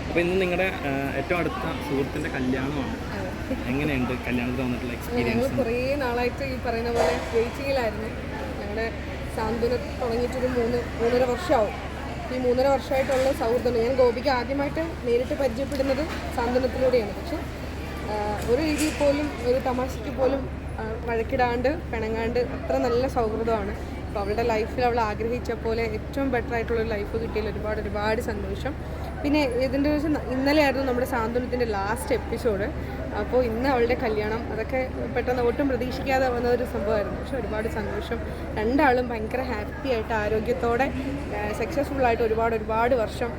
അപ്പോൾ ഇന്ന് നിങ്ങളുടെ ഏറ്റവും അടുത്ത സുഹൃത്തിൻ്റെ കല്യാണമാണ്. എങ്ങനെയുണ്ട് കല്യാണത്തിൽ വന്നിട്ടുള്ള എക്സ്പീരിയൻസ്? ഞങ്ങൾ കുറേ നാളായിട്ട് ഈ പറയുന്ന പോലെ വെയിറ്റിങ്ങിലായിരുന്നു. ഞങ്ങളുടെ സാന്ത്വനം തുടങ്ങിയിട്ടൊരു 3.5 വർഷമാവും. ഈ 3.5 വർഷമായിട്ടുള്ള സൗഹൃദം ഞാൻ ഗോപിക്ക് ആദ്യമായിട്ട് നേരിട്ട് പരിചയപ്പെടുന്നത് സാന്ത്വനത്തിലൂടെയാണ്. പക്ഷെ ഒരു രീതിയിൽ പോലും ഒരു തമാശയ്ക്ക് പോലും വഴക്കിടാണ്ട് പിണങ്ങാണ്ട് അത്ര നല്ല സൗഹൃദമാണ്. അപ്പോൾ അവളുടെ ലൈഫിൽ അവൾ ആഗ്രഹിച്ച പോലെ ഏറ്റവും ബെറ്റർ ആയിട്ടുള്ളൊരു ലൈഫ് കിട്ടിയതിൽ ഒരുപാട് സന്തോഷം. പിന്നെ ഇതിൻ്റെ ദിവസം ഇന്നലെ ആയിരുന്നു നമ്മുടെ സാന്ത്വനത്തിൻ്റെ ലാസ്റ്റ് എപ്പിസോഡ്. അപ്പോൾ ഇന്ന് അവളുടെ കല്യാണം, അതൊക്കെ പെട്ടെന്ന് ഒട്ടും പ്രതീക്ഷിക്കാതെ വന്നതൊരു സംഭവമായിരുന്നു. പക്ഷെ ഒരുപാട് സന്തോഷം. രണ്ടാളും ഭയങ്കര ഹാപ്പി ആയിട്ട് ആരോഗ്യത്തോടെ സക്സസ്ഫുള്ളായിട്ട് ഒരുപാട് വർഷം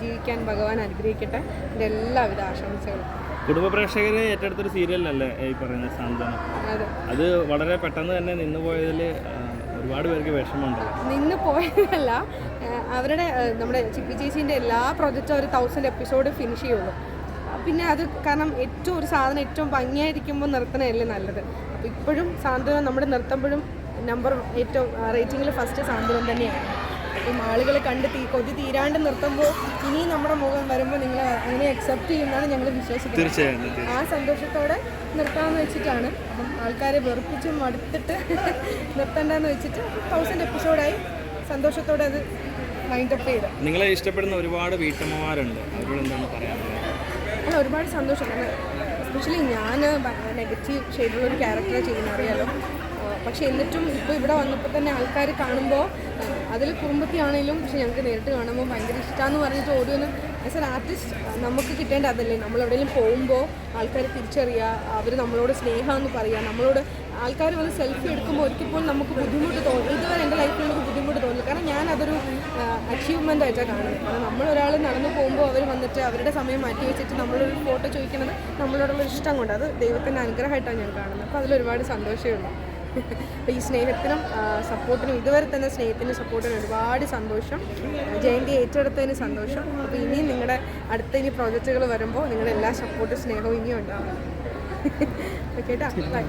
ജീവിക്കാൻ ഭഗവാൻ അനുഗ്രഹിക്കട്ടെ. എൻ്റെ എല്ലാവിധ ആശംസകളും. കുടുംബ പ്രേക്ഷകരെ ഏറ്റെടുത്തൊരു സീരിയലല്ലേ ഈ പറയുന്ന സാന്ത്വനം? അതെ, അത് വളരെ പെട്ടെന്ന് തന്നെ നിന്ന് പോയതിൽ ഒരുപാട് പേർക്ക് വിഷമമുണ്ട്. നിന്ന് പോയതല്ല, അവരുടെ നമ്മുടെ ചിപ്പി ചേച്ചീൻ്റെ എല്ലാ പ്രോജക്റ്റും ഒരു 1000 എപ്പിസോഡ് ഫിനിഷ് ചെയ്യുള്ളൂ. പിന്നെ അത് കാരണം ഏറ്റവും ഒരു സാധനം ഏറ്റവും ഭംഗിയായിരിക്കുമ്പോൾ നിർത്തണമല്ലേ നല്ലത്. അപ്പോൾ ഇപ്പോഴും സാന്ത്വനം നമ്മുടെ നിർത്തുമ്പോഴും ഏറ്റവും റേറ്റിങ്ങിൽ ഫസ്റ്റ് സാന്ത്വനം തന്നെയാണ്. അപ്പം ആളുകൾ കണ്ട് കൊതി തീരാണ്ട് നിർത്തുമ്പോൾ ഇനിയും നമ്മുടെ മുഖം വരുമ്പോൾ നിങ്ങൾ അങ്ങനെ അക്സെപ്റ്റ് ചെയ്യുന്നതാണ് ഞങ്ങൾ വിശ്വസിക്കുന്നത്. തീർച്ചയായും ആ സന്തോഷത്തോടെ നിർത്താമെന്ന് വെച്ചിട്ടാണ്. അപ്പം ആൾക്കാരെ വെറുപ്പിച്ച് മടുത്തിട്ട് നിർത്തേണ്ടെന്ന് വെച്ചിട്ട് 1000 എപ്പിസോഡായി സന്തോഷത്തോടെ അത് വൈൻഡപ്പ് ചെയ്ത്. നിങ്ങളെ ഇഷ്ടപ്പെടുന്ന ഒരുപാട് വീട്ടമ്മമാരുണ്ട്, അവരോട് എന്താണ് പറയാനുള്ളത്? അല്ല, ഒരുപാട് സന്തോഷം. കാരണം എസ്പെഷ്യലി ഞാൻ നെഗറ്റീവ് ഷെയ്ഡുള്ളൊരു ക്യാരക്ടറെ ചെയ്യുന്ന അറിയാലോ. പക്ഷേ എന്നിട്ടും ഇപ്പോൾ ഇവിടെ വന്നപ്പോൾ തന്നെ ആൾക്കാർ കാണുമ്പോൾ അതിൽ കുടുംബത്തിയാണെങ്കിലും പക്ഷേ ഞങ്ങൾക്ക് നേരിട്ട് കാണുമ്പോൾ ഭയങ്കര ഇഷ്ടമാണെന്ന് പറഞ്ഞിട്ട് ഓരോന്ന് ആസ് എൻ ആർട്ടിസ്റ്റ് നമുക്ക് കിട്ടേണ്ട അതല്ലേ. നമ്മൾ എവിടെയെങ്കിലും പോകുമ്പോൾ ആൾക്കാർ തിരിച്ചറിയുക, അവർ നമ്മളോട് സ്നേഹമെന്ന് പറയുക, നമ്മളോട് ആൾക്കാർ വന്ന് സെൽഫി എടുക്കുമ്പോൾ ഒരിക്കൽ നമുക്ക് ബുദ്ധിമുട്ട് തോന്നും. ഇതുവരെ എൻ്റെ ലൈഫിൽ എനിക്ക് ബുദ്ധിമുട്ട് തോന്നില്ല. കാരണം ഞാൻ അതൊരു അച്ചീവ്മെൻ്റ് ആയിട്ടാണ് കാണുന്നത്. കാരണം നമ്മളൊരാൾ നടന്നു പോകുമ്പോൾ അവർ വന്നിട്ട് അവരുടെ സമയം മാറ്റി വെച്ചിട്ട് നമ്മളൊരു ഫോട്ടോ ചോദിക്കുന്നത് നമ്മളോടുള്ള ഇഷ്ടം കൊണ്ട്, അത് ദൈവത്തിൻ്റെ അനുഗ്രഹമായിട്ടാണ് ഞാൻ കാണുന്നത്. അപ്പോൾ അതിലൊരുപാട് സന്തോഷമേ ഉള്ളൂ. അപ്പോൾ ഈ സ്നേഹത്തിനും സപ്പോർട്ടിനും ഇതുവരെ തന്നെ സ്നേഹത്തിനും സപ്പോർട്ടിനും ഒരുപാട് സന്തോഷം. ജയന്തി ഏറ്റെടുത്തതിന് സന്തോഷം. അപ്പോൾ ഇനിയും നിങ്ങളുടെ അടുത്ത ഇനി പ്രോജക്റ്റുകൾ വരുമ്പോൾ നിങ്ങളുടെ എല്ലാ സപ്പോർട്ടും സ്നേഹവും ഇനിയും ഉണ്ടാവും. Okay, by.